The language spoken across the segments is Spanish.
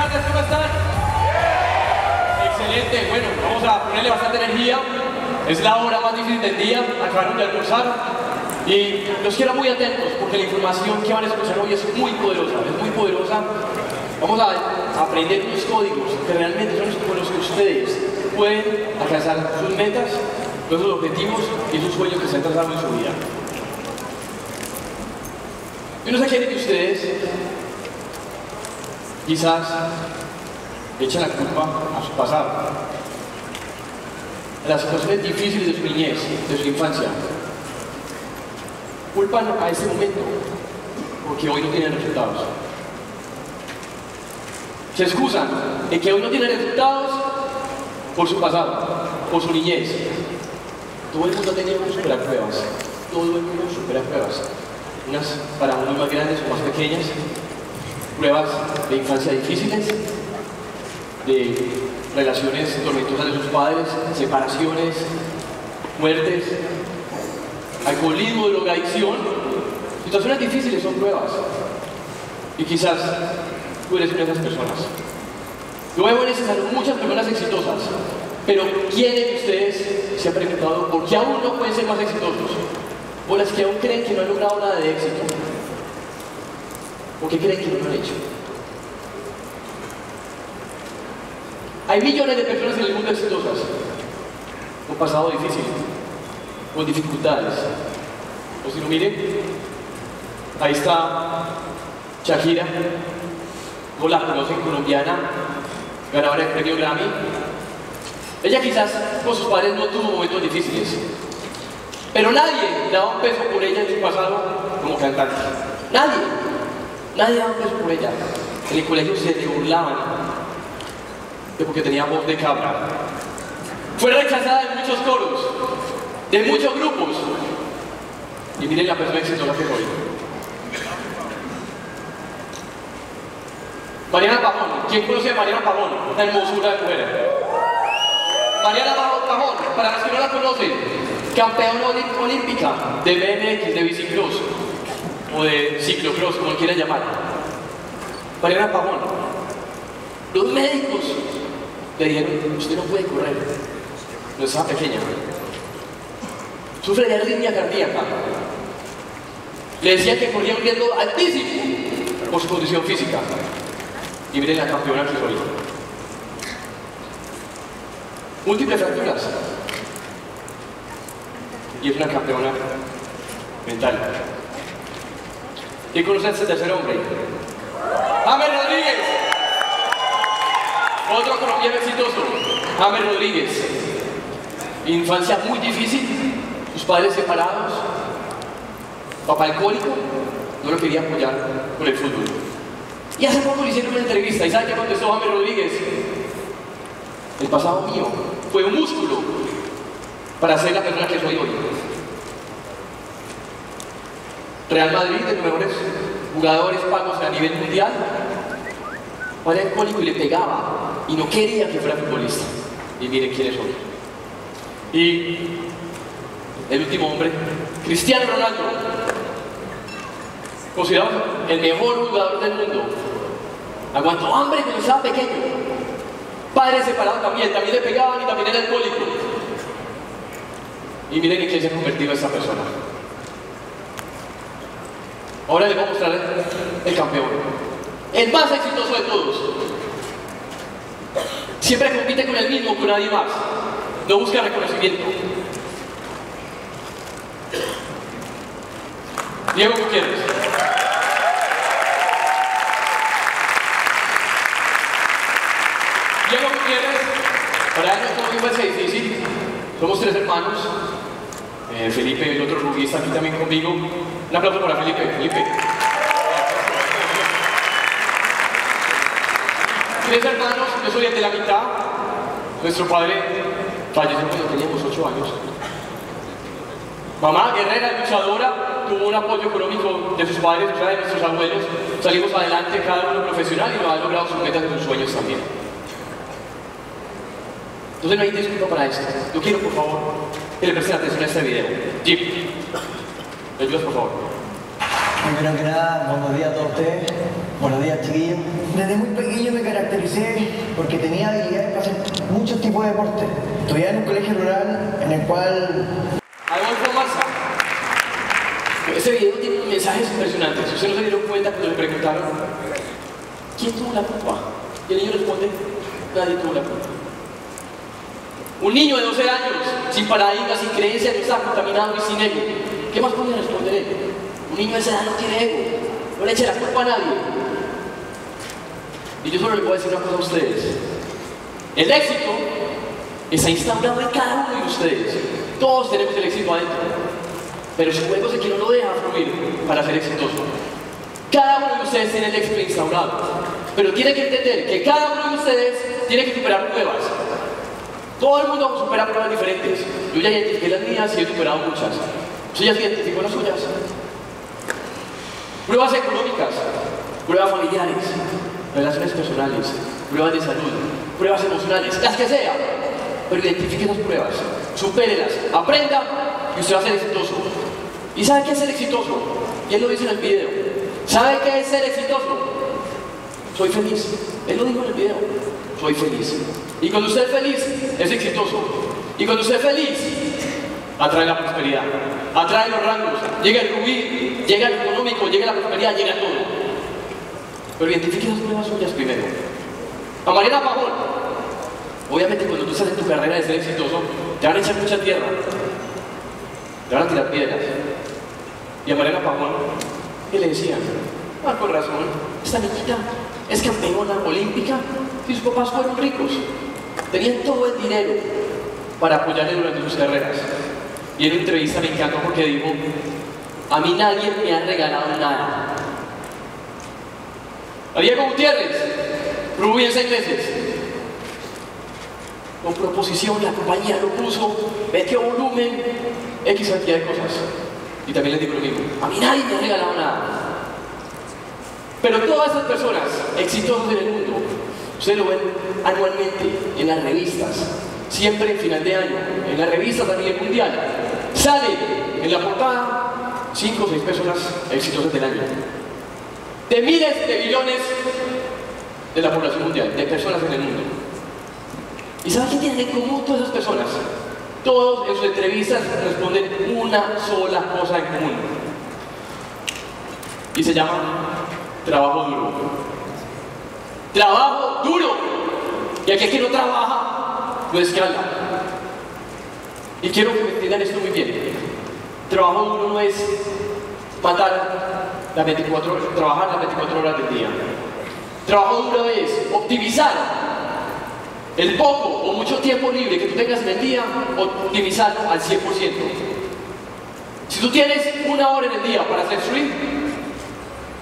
gracias, ¿cómo están? Excelente, bueno, vamos a ponerle bastante energía. Es la hora más difícil del día, acabaron de almorzar. Y los quiero muy atentos porque la información que van a escuchar hoy es muy poderosa, Vamos a aprender unos códigos que realmente son con los que ustedes pueden alcanzar sus metas, sus objetivos y sus sueños que se han trazado en su vida. Yo no sé quién de ustedes quizás echen la culpa a su pasado, a las situaciones difíciles de su niñez, de su infancia. Culpan a ese momento porque hoy no tienen resultados. Se excusan de que hoy no tienen resultados por su pasado, por su niñez. Todo el mundo ha tenido que superar pruebas. Todo el mundo supera pruebas. Unas para unos más grandes o más pequeñas. Pruebas de infancia difíciles, de relaciones tormentosas de sus padres, separaciones, muertes, alcoholismo, drogadicción. Situaciones difíciles son pruebas. Y quizás tú eres una de esas personas. Yo veo en ese salón muchas personas exitosas, pero ¿quiénes de ustedes se han preguntado por qué aún no pueden ser más exitosos? O las que aún creen que no han logrado nada de éxito. ¿O qué creen que no lo han hecho? Hay millones de personas en el mundo exitosas, con pasado difícil, con dificultades. O si no, miren, ahí está Shakira, no la conocen, colombiana, ganadora del premio Grammy. Ella quizás con sus padres no tuvo momentos difíciles, pero nadie daba un peso por ella en su pasado como cantante. Nadie daba un peso por ella. En el colegio se le burlaban de porque tenía voz de cabra. Fue rechazada en muchos coros, de muchos grupos. Y miren la persona exitosa que soy. Mariana Pajón. ¿Quién conoce a Mariana Pajón? Una hermosura de mujer. Mariana Pajón, para los que no la conocen, campeona olímpica de BMX, de bicicross, o de ciclocross, como quieran llamar. Mariana Pajón. Los médicos le dijeron, usted no puede correr, no está pequeña. Sufre de arritmia cardíaca. Le decían que corría un riesgo altísimo por su condición física. Y miren la campeona que soy. Múltiples fracturas. Y es una campeona mental. ¿Quién conoce a este tercer hombre? ¡James Rodríguez! Otro colombiano exitoso. James Rodríguez. Infancia muy difícil. Sus padres separados. Papá alcohólico. No lo quería apoyar con el fútbol. Y hace poco le hicieron una entrevista. ¿Y sabe qué contestó James Rodríguez? El pasado mío fue un músculo para ser la persona que soy hoy. Real Madrid, de los mejores jugadores pagos a nivel mundial, era alcohólico y le pegaba y no quería que fuera futbolista. Y miren quién es hoy. Y el último hombre, Cristiano Ronaldo, considerado el mejor jugador del mundo. Aguantó hambre cuando estaba pequeño. Padres separados también le pegaban y también era alcohólico. Y miren en quién se ha convertido esta persona. Ahora les voy a mostrar el campeón, el más exitoso de todos. Siempre compite con el mismo, con nadie más. No busca reconocimiento. Diego Gutiérrez. Diego Gutiérrez, para él no es muy difícil. Somos tres hermanos. Felipe, el otro rubista aquí también conmigo. Un aplauso para Felipe. Tres hermanos, yo soy el de la mitad. Nuestro padre falleció cuando teníamos 8 años. Mamá, guerrera, luchadora, tuvo un apoyo económico de sus padres, o sea, de nuestros abuelos. Salimos adelante, cada uno profesional, y lo han logrado sus metas y sus sueños también. Entonces no hay disculpa para esto. Yo quiero, por favor, que le presten atención a este video. Jim, ¿me ayudas, por favor? Primero que nada, buenos días a todos ustedes. Buenos días, chiquillos. Desde muy pequeño me caractericé porque tenía habilidades para hacer muchos tipos de deportes. Estudiaba en un colegio rural en el cual... Adolfo Maza. Este video tiene mensajes impresionantes. Si ustedes no se dieron cuenta cuando le preguntaron ¿quién tuvo la culpa? Y el niño responde, nadie tuvo la culpa. Un niño de 12 años, sin paradigmas, sin creencias, no está contaminado y sin ego. ¿Qué más podría responder él? Un niño de esa edad no tiene ego, no le eche la culpa a nadie. Y yo solo les voy a decir una cosa a ustedes. El éxito está instaurado en cada uno de ustedes. Todos tenemos el éxito adentro. Pero su juego es que no lo deja fluir para ser exitoso. Cada uno de ustedes tiene el éxito instaurado. Pero tiene que entender que cada uno de ustedes tiene que superar pruebas. Todo el mundo supera pruebas diferentes. Yo ya identifiqué las mías y he superado muchas. ¿Usted ya identificó las suyas? Pruebas económicas, pruebas familiares, relaciones personales, pruebas de salud, pruebas emocionales, las que sean. Pero identifique esas pruebas, supérelas, aprenda y usted va a ser exitoso. ¿Y sabe qué es ser exitoso? Y él lo dice en el video. ¿Sabe qué es ser exitoso? Soy feliz. Él lo dijo en el video. Soy feliz. Y cuando usted es feliz, es exitoso. Y cuando usted es feliz, atrae la prosperidad, atrae los rangos, llega el rubí, llega el económico, llega la prosperidad, llega todo. Pero identifique las pruebas suyas primero. A Mariana Pajón, obviamente cuando tú estás en tu carrera de ser exitoso, te van a echar mucha tierra, te van a tirar piedras. Y a Mariana Pajón, ¿qué le decían? Ah, con razón, esta niñita es campeona olímpica y sus papás fueron ricos. Tenían todo el dinero para apoyarle durante sus carreras. Y en una entrevista me encantó porque dijo, a mí nadie me ha regalado nada. A Diego Gutiérrez, Rubí en 6 meses. Con proposición, la compañía lo puso, metió volumen, X cantidad de cosas. Y también les digo lo mismo, a mí nadie me ha regalado nada. Pero todas esas personas exitosas en el mundo, ustedes lo ven anualmente en las revistas, siempre en final de año, en las revistas a nivel mundial, salen en la portada 5 o 6 personas exitosas del año. De miles de billones de la población mundial, de personas en el mundo. ¿Y saben qué tienen en común todas esas personas? Todos en sus entrevistas responden una sola cosa en común. Y se llama trabajo duro. Trabajo duro. Y aquel que no trabaja, no escala. Y quiero que me entiendan esto muy bien. Trabajo duro no es matar las 24 horas, trabajar las 24 horas del día. Trabajo duro es optimizar el poco o mucho tiempo libre que tú tengas en el día, optimizarlo al 100%. Si tú tienes 1 hora en el día para hacer swing,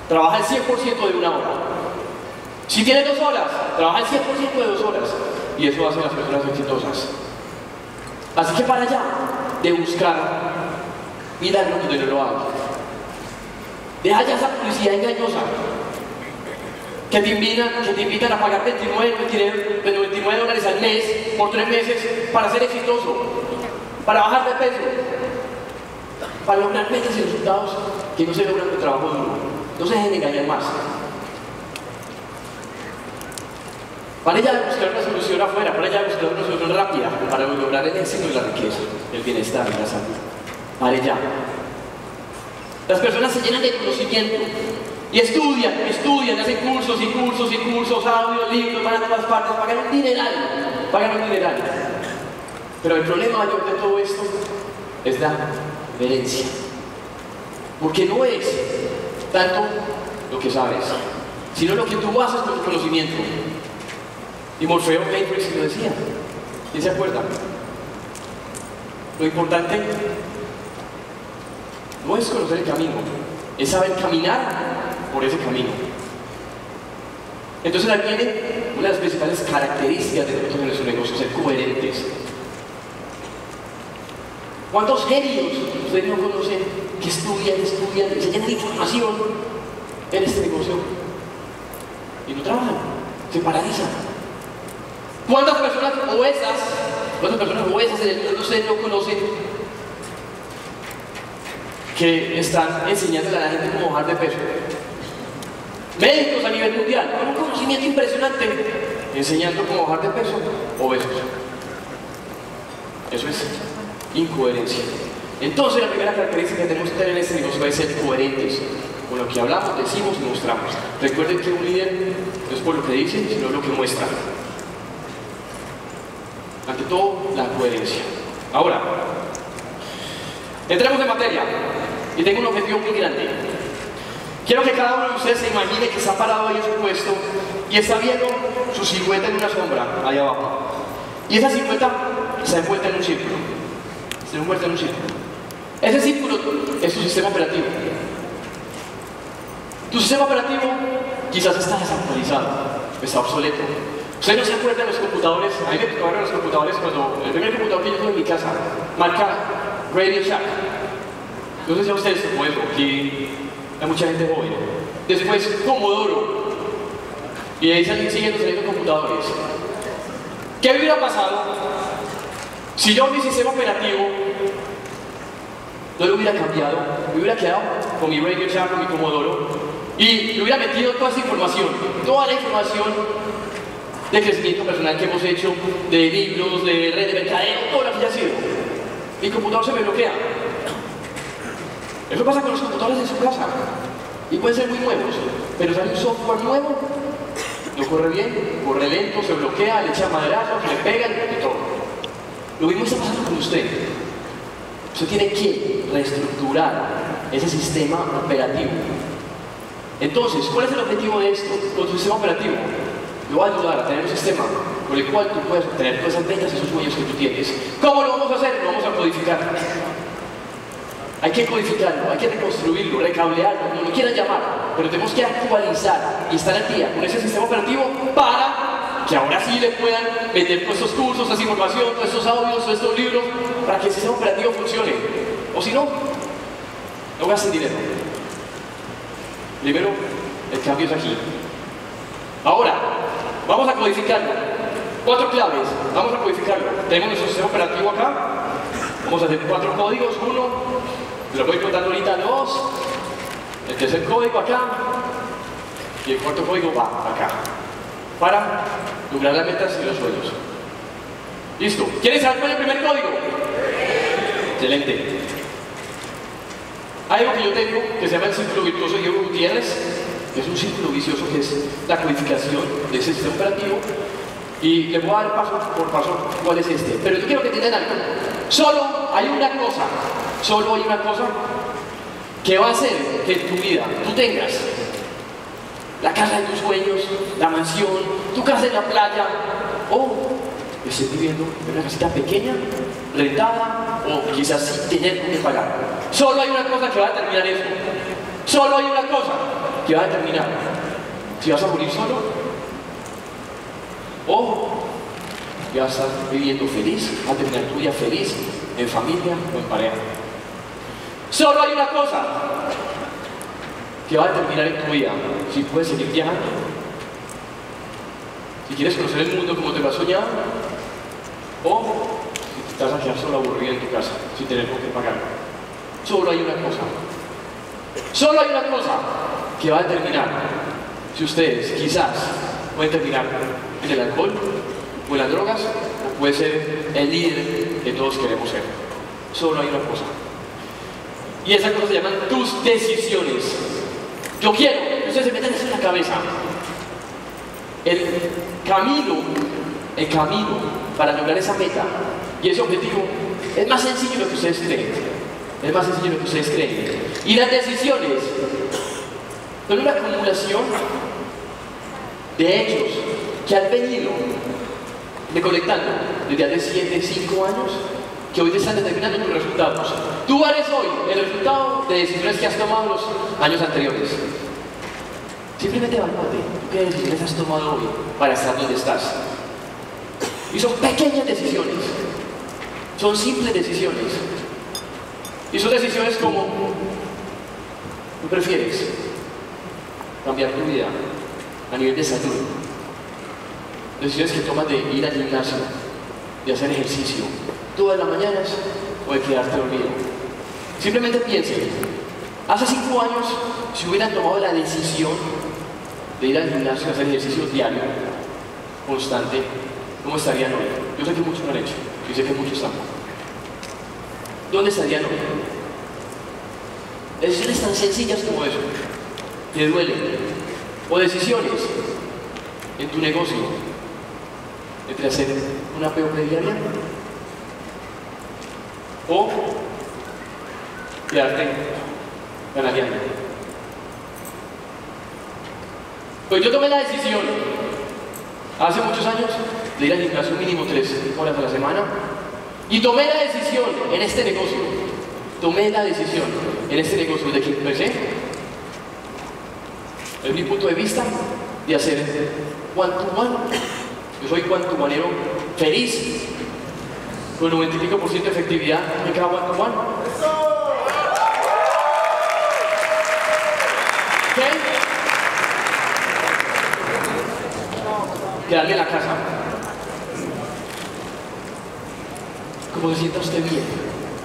trabaja el 100% de 1 hora. Si tienes 2 horas, trabaja el 100% de 2 horas. Y eso hace a las personas exitosas. Así que para allá de buscar milagros donde no lo hay. Deja ya esa publicidad engañosa que te invitan a pagar $29 al mes por 3 meses para ser exitoso, para bajar de peso, para lograr metas y resultados que no se logran con trabajo duro. No se dejen engañar más. Para ella buscar una solución afuera, para ella buscar una solución rápida, para lograr el éxito y la riqueza, el bienestar y la salud. Para ella. Las personas se llenan de conocimiento y estudian, hacen cursos y cursos y cursos, audios, libros, van a todas partes, pagan un dineral. Pero el problema mayor de todo esto es la herencia. Porque no es tanto lo que sabes, sino lo que tú haces con tu conocimiento. Y Morfeo Matrix lo decía. ¿Quién se acuerda? Lo importante no es conocer el camino, es saber caminar por ese camino. Entonces ahí viene una de las principales características de nosotros en nuestro negocio, ser coherentes. ¿Cuántos genios ustedes no conocen que estudian, se llenan de información en este negocio y no trabajan, se paralizan? ¿Cuántas personas obesas en el mundo ustedes no conocen que están enseñándole a la gente cómo bajar de peso? médicos a nivel mundial, con un conocimiento impresionante, enseñando cómo bajar de peso, obesos. Eso es incoherencia. Entonces, la primera característica que tenemos que tener en este negocio es ser coherentes con lo que hablamos, decimos y mostramos. Recuerden que un líder no es por lo que dice, sino lo que muestra. Ante todo, la coherencia. Ahora, entremos en materia. Y tengo un objetivo muy grande. Quiero que cada uno de ustedes se imagine que está parado ahí en su puesto y está viendo su silueta en una sombra, ahí abajo. Y esa silueta está envuelta en un círculo. Está envuelta en un círculo. Ese círculo es tu sistema operativo. Tu sistema operativo quizás está desactualizado, está obsoleto. ¿Ustedes no se acuerdan de los computadores? A mí me tocaron los computadores cuando el primer computador que yo tuve en mi casa, marca Radio Shack. No sé si a ustedes se puede, aquí hay mucha gente joven. Después Commodore. Y ahí siguen saliendo computadores. ¿Qué hubiera pasado si yo mi sistema operativo no lo hubiera cambiado? Me hubiera quedado con mi Radio Shack, con mi Commodore, y le hubiera metido toda esa información, toda la información de crecimiento personal que hemos hecho, de libros, de red de mercadeo, todo lo que haya sido. Mi computador se me bloquea. Eso pasa con los computadores de su casa. Y pueden ser muy nuevos, pero sale un software nuevo, no corre bien, corre lento, se bloquea, le echa maderazos, le pegan y todo. Lo mismo está pasando con usted. Usted tiene que reestructurar ese sistema operativo. Entonces, ¿cuál es el objetivo de esto? Con su sistema operativo, lo va a ayudar a tener un sistema con el cual tú puedes obtener todas esas ventas y esos sueños que tú tienes. ¿Cómo lo vamos a hacer? Lo vamos a codificar. Hay que codificarlo, hay que reconstruirlo, recablearlo, como lo quieran llamar, pero tenemos que actualizar y estar al día con ese sistema operativo para que ahora sí le puedan meter todos estos cursos, toda esa información, todos estos audios, todos estos libros, para que el sistema operativo funcione. O si no, no gasten dinero. Primero, el cambio es aquí. Ahora, vamos a codificarlo. 4 claves, vamos a codificarlo. Tenemos nuestro sistema operativo acá. Vamos a hacer 4 códigos. 1, te lo voy contando ahorita. 2, el tercer código acá. Y el cuarto código va acá. Para lograr las metas y los sueños. Listo. ¿Quieren saber cuál es el primer código? Excelente. Hay algo que yo tengo que se llama el círculo virtuoso de Diego Gutiérrez, que es un círculo vicioso que es la codificación de ese sistema operativo. Y les voy a dar paso por paso cuál es este. Pero yo quiero que entiendan algo. Solo hay una cosa que va a hacer que en tu vida tú tengas la casa de tus sueños, la mansión, tu casa en la playa, o estés viviendo en una casita pequeña, rentada, o quizás sin tener que pagar. Solo hay una cosa que va a determinar eso. Solo hay una cosa que va a determinar si vas a morir solo o ya vas a estar viviendo feliz, vas a terminar tu vida feliz, en familia o en pareja. Solo hay una cosa que va a determinar en tu vida si puedes seguir viajando, si quieres conocer el mundo como te lo has soñado, o si te vas a quedar solo aburrido en tu casa, sin tener con qué pagar. Solo hay una cosa. Solo hay una cosa que va a determinar si ustedes quizás pueden terminar en el alcohol o en las drogas, o puede ser el líder que todos queremos ser. Solo hay una cosa. Y esa cosa se llama tus decisiones. Yo quiero que ustedes se metan eso en la cabeza. El camino para lograr esa meta y ese objetivo es más sencillo de lo que ustedes creen. Es más sencillo de lo que ustedes creen. Y las decisiones son una acumulación de hechos que han venido recolectando desde hace 7, 5 años, que hoy te están determinando tus resultados. Tú eres hoy el resultado de decisiones que has tomado en los años anteriores. Simplemente evalúate, ¿qué decisiones has tomado hoy para estar donde estás? Y son pequeñas decisiones, son simples decisiones. Y son decisiones como, ¿tú prefieres cambiar tu vida a nivel de salud? Decisiones que tomas de ir al gimnasio, de hacer ejercicio todas las mañanas o de quedarte dormido. Simplemente piensen, hace 5 años, si hubieran tomado la decisión de ir al gimnasio a hacer ejercicio diario, constante, ¿cómo estarían hoy? Yo sé que muchos no han hecho, yo sé que muchos tampoco. ¿Dónde estarían hoy? Decisiones tan sencillas como eso, que duelen, o decisiones en tu negocio, entre hacer una POP diaria o quedarte ganadeando. Pues yo tomé la decisión hace muchos años de ir al gimnasio mínimo 3 horas a la semana y tomé la decisión en este negocio, de que empecé, es mi punto de vista, de hacer one-to-one. Yo soy one-to-oneero feliz, con 90% y pico de efectividad en cada one-to-one. Quedarme en la casa. Como se sienta usted bien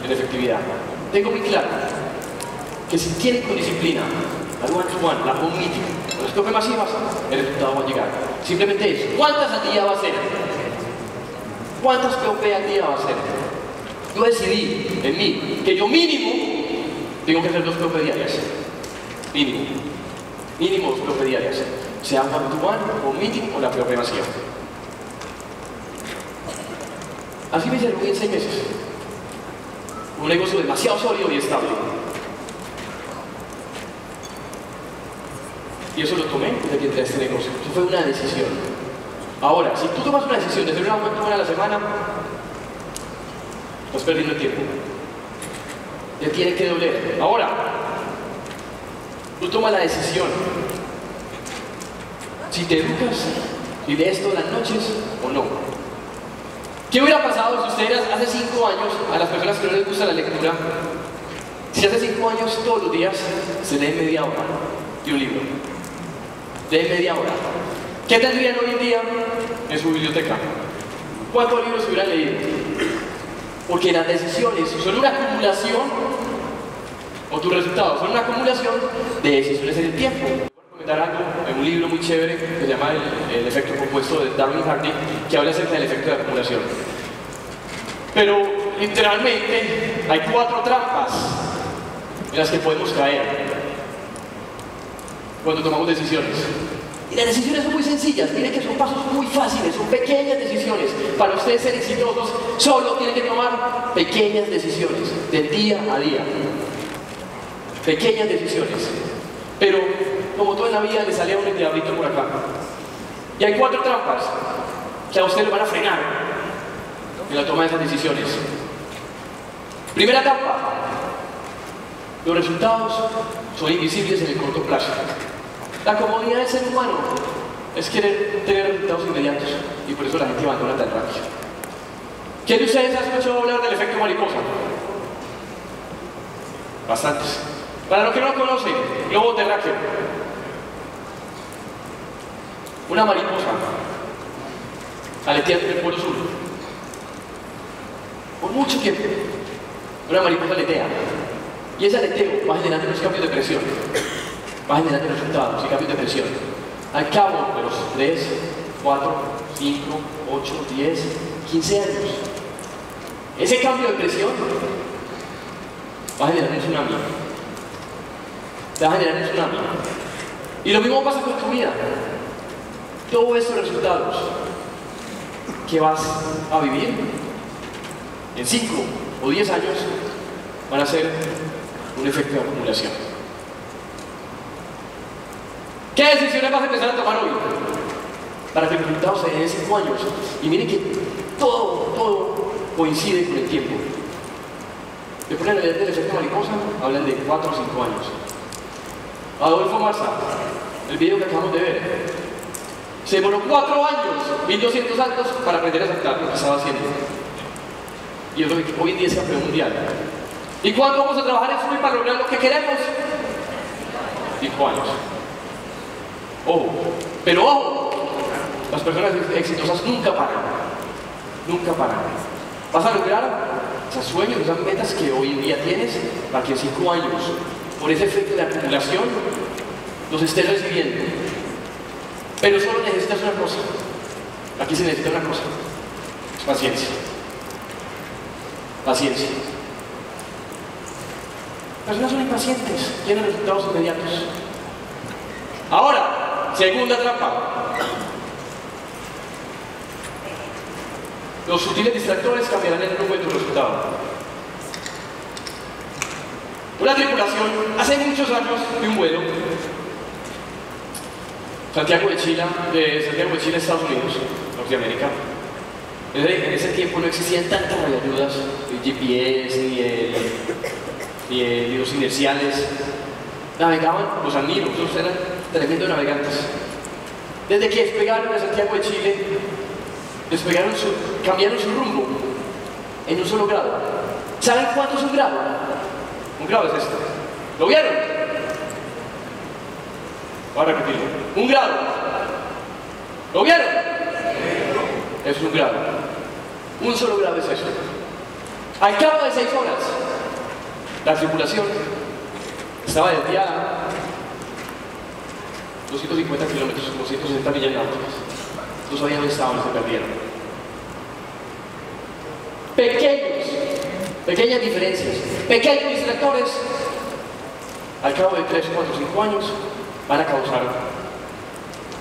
en efectividad. Tengo muy claro que si tienen con disciplina la one-to-one, la home meeting, las POP masivas, el resultado va a llegar. Simplemente es, ¿cuántas al día va a ser? ¿Cuántas POP al día va a ser? Yo decidí en mí que yo mínimo tengo que hacer 2 POP diarias. Mínimo 2 POP diarias. Sea one-to-one, o meeting o la POP masiva. Así me serví en 6 meses. Un negocio demasiado sólido y estable. Y eso lo tomé desde que entré a este negocio. Eso fue una decisión. Ahora, si tú tomas una decisión de hacer una one-to-one a la semana, estás perdiendo el tiempo. Te tiene que doler. Ahora, tú tomas la decisión. Si te educas, si lees todas las noches o no. ¿Qué hubiera pasado si ustedes hace 5 años, a las personas que no les gusta la lectura, si hace 5 años todos los días se lee media hora de un libro? Leen media hora. ¿Qué tendrían hoy en día en su biblioteca? ¿Cuántos libros se hubieran leído? Porque las decisiones son una acumulación, o tus resultados son una acumulación de decisiones en el tiempo. Algo en un libro muy chévere que se llama el efecto compuesto de Darwin Hardy, que habla acerca del efecto de acumulación. Pero literalmente hay 4 trampas en las que podemos caer cuando tomamos decisiones. Y las decisiones son muy sencillas, miren que son pasos muy fáciles, son pequeñas decisiones. Para ustedes ser exitosos, solo tienen que tomar pequeñas decisiones del día a día. Pequeñas decisiones. Pero, como todo en la vida, le sale a un diablito por acá. Y hay 4 trampas que a ustedes le van a frenar en la toma de esas decisiones. Primera trampa: los resultados son invisibles en el corto plazo. La comodidad del ser humano es querer tener resultados inmediatos, y por eso la gente abandona tan rápido. ¿Quién de ustedes ha escuchado hablar del efecto mariposa? Bastantes. Para los que no lo conocen, globo terráqueo. Una mariposa aleteando en el polo sur. Por mucho tiempo, una mariposa aletea. Y ese aleteo va generando unos cambios de presión. Va generando resultados y cambios de presión. Al cabo de los 3, 4, 5, 8, 10, 15 años, ese cambio de presión va a generar un tsunami. Te va a generar un tsunami. Y lo mismo pasa con tu vida. Todos estos resultados que vas a vivir en 5 o 10 años van a ser un efecto de acumulación. ¿Qué decisiones vas a empezar a tomar hoy? Para que los resultados se den en 5 años. Y miren que todo coincide con el tiempo. Le ponen a leer del efecto mariposa, hablan de 4 o 5 años. Adolfo Marza, el video que acabamos de ver, se demoró 4 años, 1200 años para aprender a saltar lo que estaba haciendo. Y es lo que hoy en día es campeón mundial. ¿Y cuándo vamos a trabajar en Sumi para lograr lo que queremos? 5 años. Ojo, pero ojo, las personas exitosas nunca paran. Nunca paran. Vas a lograr esos sueños, esas metas que hoy en día tienes, para que en 5 años, por ese efecto de acumulación, los estés recibiendo. Pero solo necesitas una cosa. Aquí se necesita una cosa. Es paciencia. Paciencia. Las personas son impacientes, quieren resultados inmediatos. Ahora, segunda trampa. Los sutiles distractores cambiarán el rumbo de tu resultado. Una tripulación, hace muchos años, de un vuelo, Santiago de Chile, Estados Unidos, Norteamérica. En ese tiempo no existían tantas radioayudas, el GPS, ni los inerciales. Navegaban, los admiro, esos eran tremendos navegantes. Desde que despegaron de Santiago de Chile, cambiaron su rumbo en un solo grado. ¿Saben cuánto es un grado? Un grado es esto. ¿Lo vieron? Voy a repetirlo. Un grado. ¿Lo vieron? Es un grado. Un solo grado es eso. Al cabo de 6 horas, la tripulación estaba desviada 250 kilómetros, como 160 millas náuticas. No sabían dónde estaban, se perdieron. Pequeñas diferencias, pequeños distractores, al cabo de 3, 4, 5 años, van a causar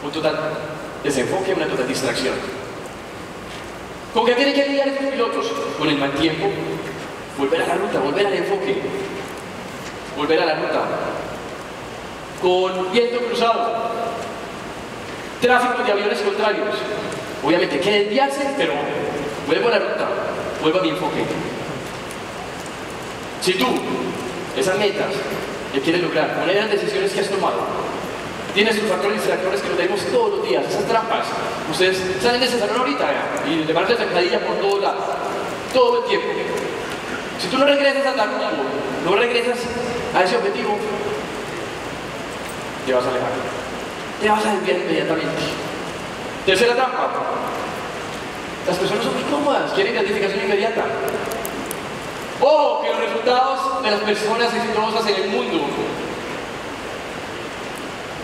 un total desenfoque, una total distracción. ¿Con qué tienen que lidiar estos pilotos? Con el mal tiempo, volver a la ruta, volver al enfoque, volver a la ruta, con viento cruzado, tráfico de aviones contrarios. Obviamente hay que desviarse, pero vuelvo a la ruta, vuelvo a mi enfoque. Si tú, esas metas que quieres lograr, una de las decisiones que has tomado, tienes tus factores distractores que los tenemos todos los días, esas trampas. Ustedes salen de ese salón ahorita y le van a hacer zancadilla por todos lados, todo el tiempo. Si tú no regresas a tal rumbo, no regresas a ese objetivo, te vas a alejar. Te vas a desviar inmediatamente. Tercera trampa. Las personas son muy cómodas, quieren gratificación inmediata. Ojo, que los resultados de las personas exitosas en el mundo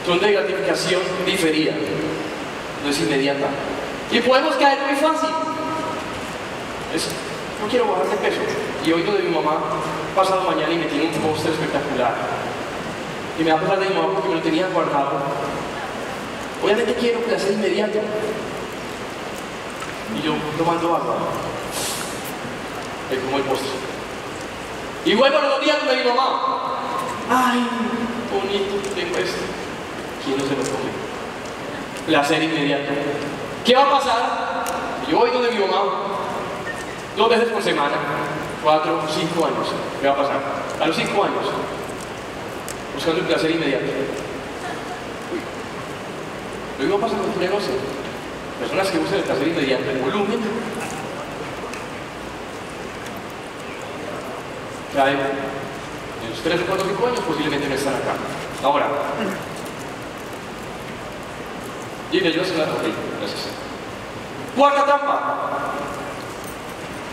son de gratificación diferida, no es inmediata. Y podemos caer muy fácil. No quiero bajar de peso. Y oigo de mi mamá pasado mañana y me tiene un póster espectacular. Y me va a pasar de mi mamá porque me lo tenía guardado. Obviamente quiero placer inmediato. Y yo tomando agua. Es como el postre. Y vuelvo a los 2 días donde mi mamá. Ay, bonito, tengo esto. ¿Quién no se lo come? Placer inmediato. ¿Qué va a pasar? Yo voy donde mi mamá 2 veces por semana, 4, 5 años. ¿Qué va a pasar? A los 5 años, buscando el placer inmediato. Lo mismo pasa con tu negocio. Personas que buscan el placer inmediato en volumen, caen en los 3 o 4 o 5 años, posiblemente no están acá. Ahora, Gina, yo soy la... Ok, gracias. Cuarta trampa.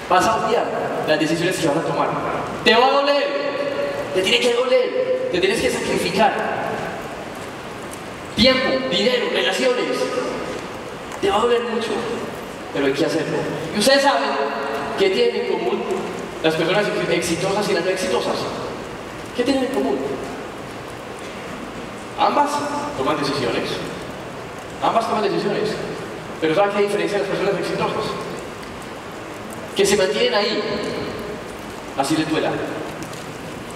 Vas a odiar las decisiones que vas a tomar. Te va a doler. Te tiene que doler. Te tienes que sacrificar. Tiempo, dinero, relaciones. Te va a doler mucho, pero hay que hacerlo. Y ustedes saben qué tienen en común las personas exitosas y las no exitosas. ¿Qué tienen en común? Ambas toman decisiones. Ambas toman decisiones. Pero ¿saben qué diferencia de las personas exitosas? Que se mantienen ahí, así les duela.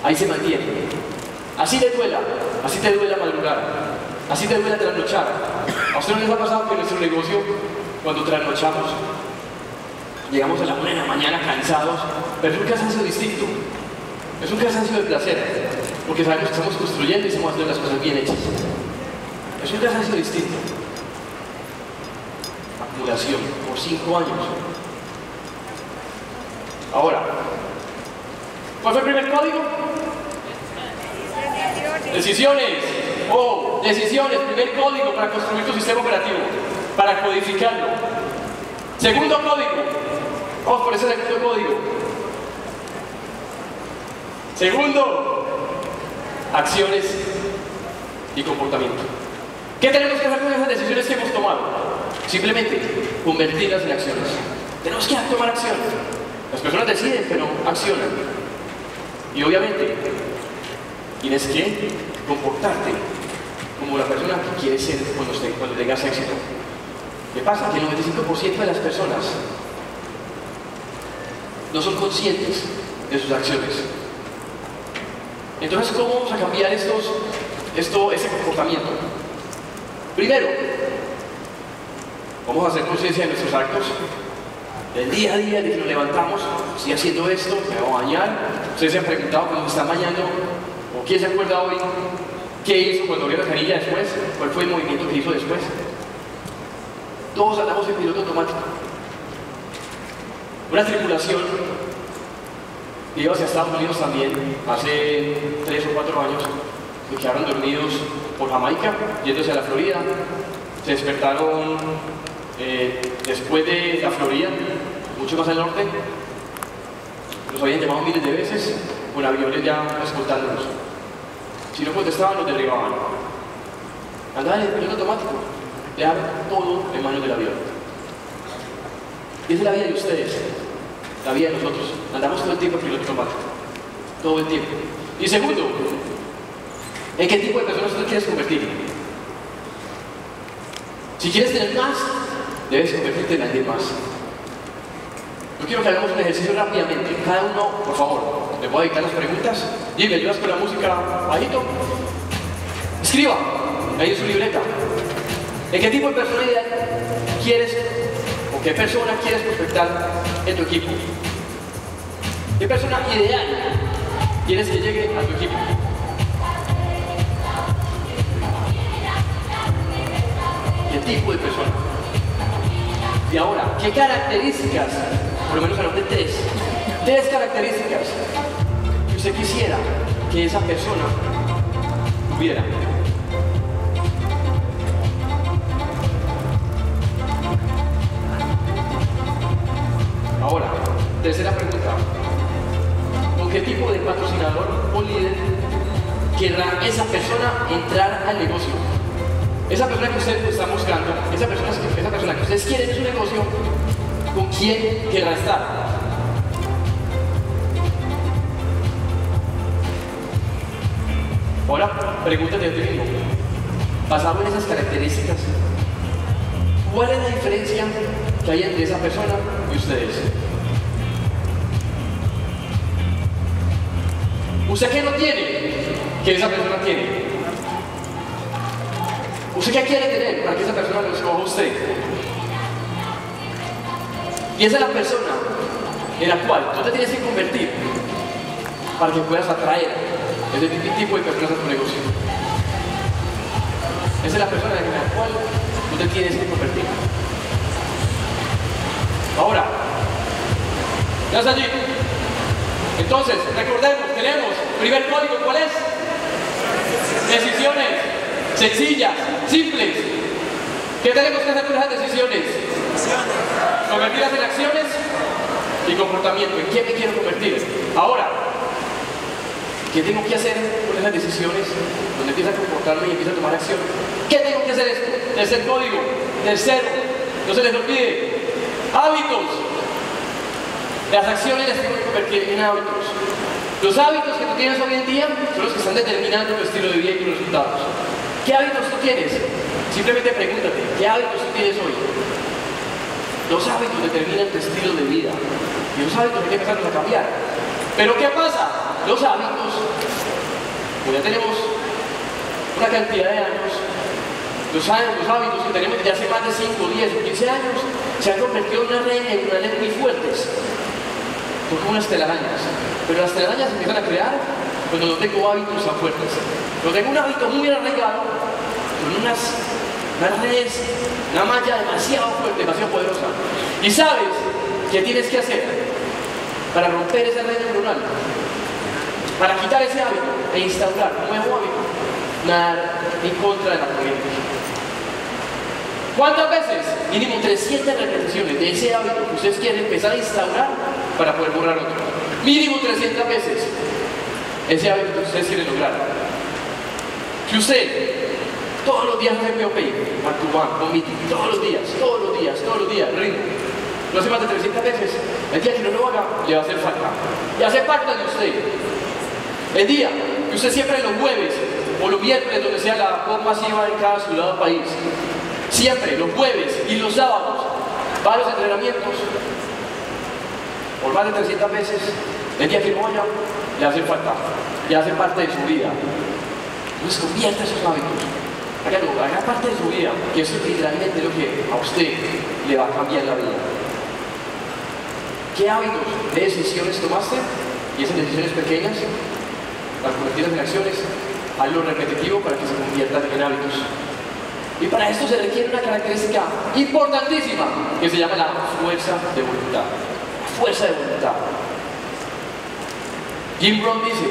Ahí se mantienen. Así les duela, así te duela madrugar, así te duela trasnochar. ¿A ustedes no les ha pasado que en nuestro negocio, cuando trasnochamos, llegamos a la 1 de la mañana cansados, pero es un cansancio distinto? Es un cansancio de placer, porque sabemos que estamos construyendo y estamos haciendo las cosas bien hechas. Es un cansancio distinto. Acumulación por 5 años. Ahora, ¿cuál fue el primer código? Decisiones. Oh, decisiones, primer código para construir tu sistema operativo, para codificarlo. Segundo código. Vamos por ese segundo código. Segundo, acciones y comportamiento. ¿Qué tenemos que hacer con esas decisiones que hemos tomado? Simplemente convertirlas en acciones. Tenemos que tomar acción. Las personas deciden, pero accionan. Y obviamente, tienes que comportarte como la persona que quieres ser cuando tengas éxito. ¿Qué pasa? Que el 95% de las personas no son conscientes de sus acciones. Entonces, ¿cómo vamos a cambiar ese comportamiento? Primero, vamos a hacer conciencia de nuestros actos. Del día a día, de que nos levantamos, estoy haciendo esto, me voy a bañar. Ustedes se han preguntado cuando se están bañando, o quién se acuerda hoy, qué hizo cuando abrió la canilla después, cuál fue el movimiento que hizo después. Todos andamos en piloto automático. Una tripulación que iba hacia Estados Unidos también, hace 3 o 4 años, se quedaron dormidos por Jamaica, yéndose a la Florida. Se despertaron después de la Florida, mucho más al norte. Los habían llamado miles de veces, con aviones ya escoltándolos. Si no contestaban, los derribaban. Andaban en el piloto automático, dejaron todo en manos del avión. Y esa es la vida de ustedes, la vida de nosotros. Andamos todo el tiempo en piloto automático, todo el tiempo. Y segundo, ¿en qué tipo de personas tú te quieres convertir? Si quieres tener más, debes convertirte en alguien más. Yo quiero que hagamos un ejercicio rápidamente. Cada uno, por favor, ¿me puedo dictar las preguntas? ¿Y me ayudas con la música bajito? Escriba, ahí en su libreta. ¿En qué tipo de personalidad quieres o qué persona quieres prospectar en tu equipo? ¿Qué persona ideal quieres que llegue a tu equipo? ¿Qué tipo de persona? Y ahora, ¿qué características, por lo menos anoté 3 características que usted quisiera que esa persona tuviera? Ahora, tercera pregunta. ¿Con qué tipo de patrocinador o líder querrá esa persona entrar al negocio? Esa persona que usted está buscando, esa persona que ustedes quieren en su negocio, ¿con quién querrá estar? Ahora, pregúntate a ti mismo, basado en esas características, ¿cuál es la diferencia que hay entre esa persona y ustedes? ¿Usted qué no tiene que esa persona tiene? ¿Usted qué quiere tener para que esa persona lo escoja a usted? Y esa es la persona en la cual tú te tienes que convertir para que puedas atraer ese tipo de personas a tu negocio. Esa es la persona en la cual tú te tienes que convertir. Ahora, ¿ya está allí? Entonces, recordemos, tenemos, primer código, ¿cuál es? Decisiones sencillas, simples. ¿Qué tenemos que hacer con esas decisiones? Convertirlas en acciones y comportamiento. ¿En qué me quiero convertir? Ahora, ¿qué tengo que hacer con esas decisiones? Donde empieza a comportarme y empieza a tomar acción. ¿Qué tengo que hacer esto? Tercer código, tercero, no se les olvide, hábitos. Las acciones las tengo que convertir en hábitos. Los hábitos que tú tienes hoy en día son los que están determinando tu estilo de vida y tus resultados. ¿Qué hábitos tú tienes? Simplemente pregúntate, ¿qué hábitos tú tienes hoy? Los hábitos determinan tu estilo de vida. Y los hábitos hay que empezarlos a cambiar. Pero ¿qué pasa? Los hábitos, pues ya tenemos una cantidad de años, los hábitos que tenemos ya hace más de 5, 10 o 15 años se han convertido en una red muy fuertes. Son como unas telarañas. Pero las telarañas se empiezan a crear cuando no tengo hábitos tan fuertes. Cuando tengo un hábito muy arraigado, con unas redes, una malla demasiado fuerte, demasiado poderosa. Y sabes qué tienes que hacer para romper esa red neuronal, para quitar ese hábito e instaurar un nuevo hábito, nadar en contra de la corriente. ¿Cuántas veces? Mínimo 300 repeticiones de ese hábito que ustedes quieren empezar a instaurar para poder borrar otro. Mínimo 300 veces ese hábito que ustedes quieren lograr. Si usted Todos los días hacer POP, back to one, committee, todos los días, ritmo. Lo hace más de 300 veces. El día que no lo haga, le va a hacer falta. Y hace parte de usted. El día que usted siempre los jueves o los miércoles, donde sea la voz masiva en cada ciudad o país, siempre los jueves y los sábados va a los entrenamientos por más de 300 veces. El día que no vaya, le hace falta, le hace parte de su vida. Entonces convierta esos hábitos, haga parte de su vida, que eso es literalmente lo que a usted le va a cambiar la vida. ¿Qué hábitos de decisiones tomaste? Y esas decisiones pequeñas, las convertidas en acciones, hazlo repetitivo para que se conviertan en hábitos. Y para esto se requiere una característica importantísima que se llama la fuerza de voluntad. La fuerza de voluntad. Jim Rohn dice,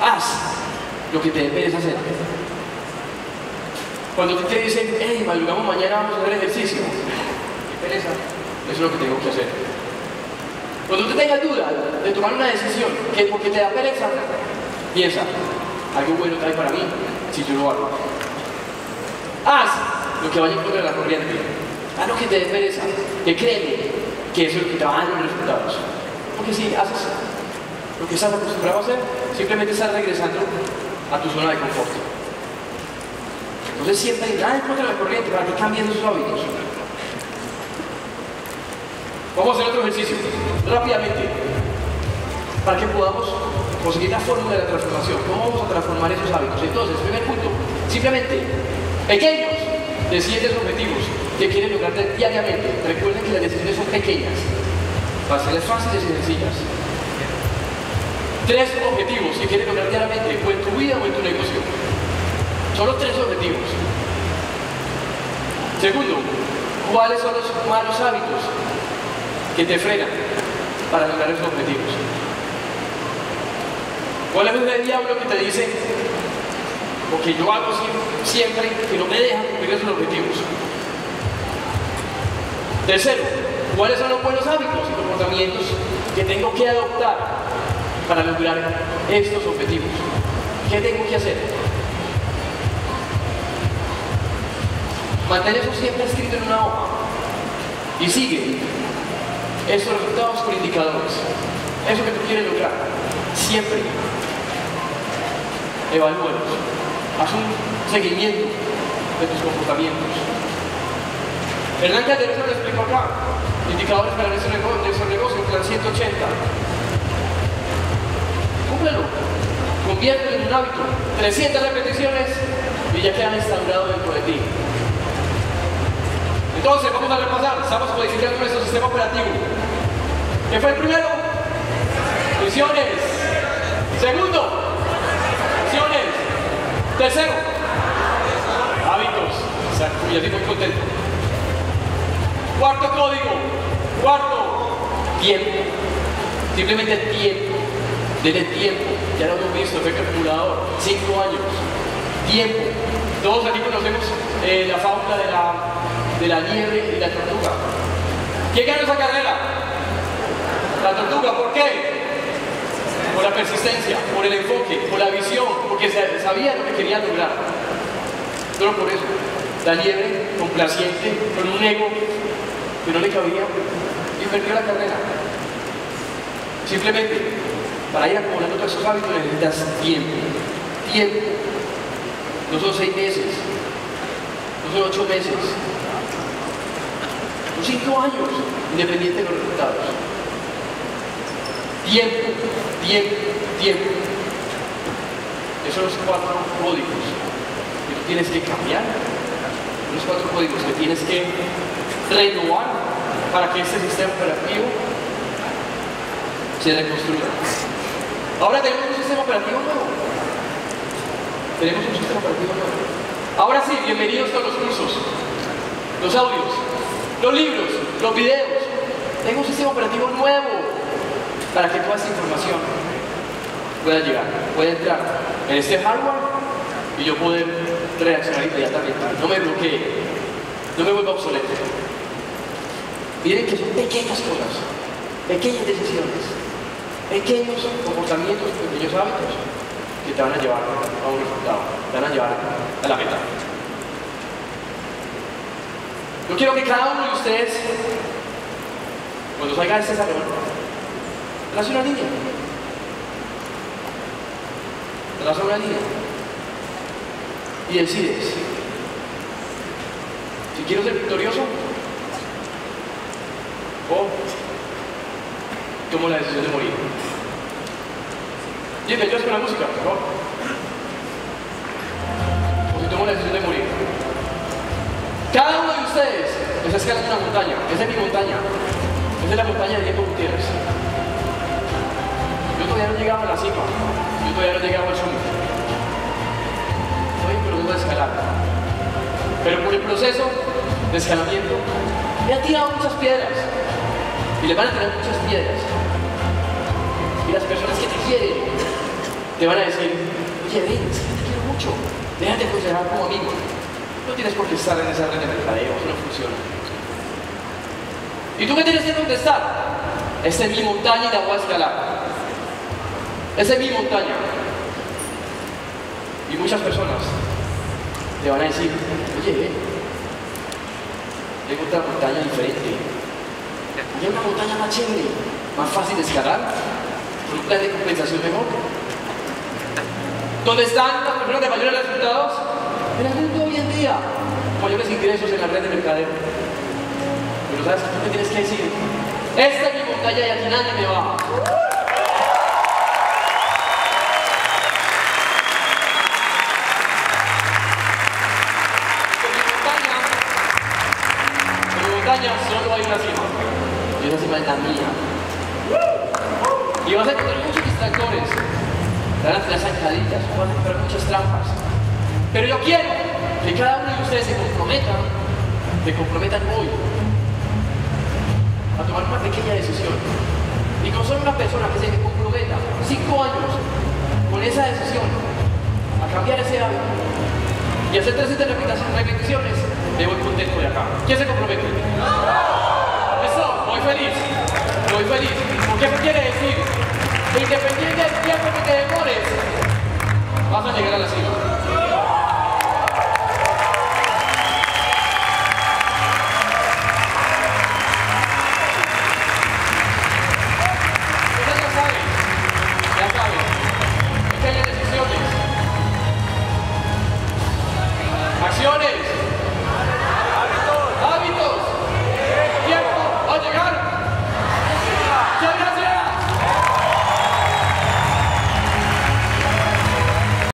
haz lo que te dé pereza hacer. Cuando te dicen, hey, madrugamos mañana, vamos a hacer ejercicio, qué pereza, eso es lo que tengo que hacer. Cuando usted tenga duda de tomar una decisión, que porque te da pereza, piensa, algo bueno trae para mí si yo lo hago. Haz lo que vaya en contra de la corriente, haz lo que te dé pereza, que créeme que eso es lo que te va a dar los resultados. Porque si haces lo que estás acostumbrado a hacer, simplemente estás regresando a tu zona de confort. Entonces siempre nada en contra de la corriente para que cambien sus hábitos. Vamos a hacer otro ejercicio, rápidamente, para que podamos conseguir la fórmula de la transformación. ¿Cómo vamos a transformar esos hábitos? Entonces, primer punto, simplemente, pequeños de 7 objetivos que quieren lograr diariamente. Recuerden que las decisiones son pequeñas, para hacerlas fáciles y sencillas. 3 objetivos que quieren lograr diariamente, o en tu vida o en tu negocio. Solo 3 objetivos. Segundo, ¿cuáles son los malos hábitos que te frenan para lograr esos objetivos? ¿Cuál es el diablo que te dice, o que yo hago siempre, que no me deja cumplir esos objetivos? Tercero, ¿cuáles son los buenos hábitos y comportamientos que tengo que adoptar para lograr estos objetivos? ¿Qué tengo que hacer? Mantén eso siempre escrito en una hoja y sigue estos resultados con indicadores. Eso que tú quieres lograr, siempre evalúalos. Haz un seguimiento de tus comportamientos. Hernán Calderón nos lo explicó acá. Indicadores para nuestro negocio, plan 180. Cúmplelo. Conviértelo en un hábito. 300 repeticiones y ya quedan instaurados dentro de ti. Entonces, vamos a repasar. Estamos modificando nuestro sistema operativo. ¿Qué fue el primero? Visiones. Segundo, acciones. Tercero, hábitos. Exacto, ya estoy muy contento. Cuarto código. Cuarto, tiempo. Simplemente tiempo. Denle tiempo. Ya lo hemos visto, efecto acumulador. 5 años. Tiempo. Todos aquí conocemos la fábula de la liebre y la tortuga. ¿Quién ganó esa carrera? La tortuga. ¿Por qué? Por la persistencia, por el enfoque, por la visión, porque sabía lo que quería lograr. Solo por eso. La liebre, complaciente, con un ego que no le cabía, y perdió la carrera. Simplemente, para ir acumulando todos esos hábitos necesitas tiempo. Tiempo. No son 6 meses, no son 8 meses, son 5 años, independiente de los resultados. Tiempo, tiempo, tiempo. Esos son los 4 códigos que tú tienes que cambiar. Los 4 códigos que tienes que renovar para que este sistema operativo se reconstruya. Ahora tenemos un sistema operativo nuevo. Tenemos un sistema operativo nuevo. Ahora sí, bienvenidos a los cursos, los audios, los libros, los videos. Tengo un sistema operativo nuevo para que toda esta información pueda llegar, pueda entrar en este hardware y yo poder reaccionar inmediatamente. No me bloquee, no me vuelva obsoleto. Miren que son pequeñas cosas, pequeñas decisiones, pequeños comportamientos, pequeños hábitos que te van a llevar a un resultado, te van a llevar a la meta. Yo quiero que cada uno de ustedes, cuando salga de este salón, trace una línea. Traza una línea. Y decides. Si quiero ser victorioso, o tomo la decisión de morir. Y me ayudas con la música, por favor. O si tomo la decisión de morir. Cada uno de ustedes está escalando una montaña. Esa es mi montaña. Esa es la montaña de Diego Gutiérrez. Yo todavía no he llegado a la cima. Yo todavía no he llegado al summit. Estoy en proceso de escalar. Pero por el proceso de escalamiento, me han tirado muchas piedras. Y le van a tirar muchas piedras. Y las personas que te quieren te van a decir: oye, ven, es que te quiero mucho. Déjate considerar como amigo. No tienes por qué estar en esa red de mercadeo, eso no funciona. ¿Y tú qué tienes que contestar? Esta es mi montaña y la voy a escalar. Esa es mi montaña. Y muchas personas te van a decir: oye, tengo otra montaña diferente. Y hay una montaña más chévere, más fácil de escalar, con un plan de compensación mejor. ¿Dónde están las personas de mayores resultados? En el mundo hoy en día, mayores ingresos en la red de mercadeo. Pero ¿sabes qué tú me tienes que decir? Esta es mi montaña y aquí nadie me baja. En mi montaña solo hay una cima. Y esa cima es la mía. Y vas a encontrar muchos distractores. Te van a tirar zancadillas, vas a encontrar muchas trampas. Pero yo quiero que cada uno de ustedes se comprometan hoy a tomar una pequeña decisión. Y con solo una persona que se comprometa 5 años con esa decisión a cambiar ese hábito y hacer 300 repeticiones, me voy contento de acá. ¿Quién se compromete? Eso, muy feliz. Muy feliz. Porque eso quiere decir que independiente del tiempo que te demores, vas a llegar a la cima. Acciones.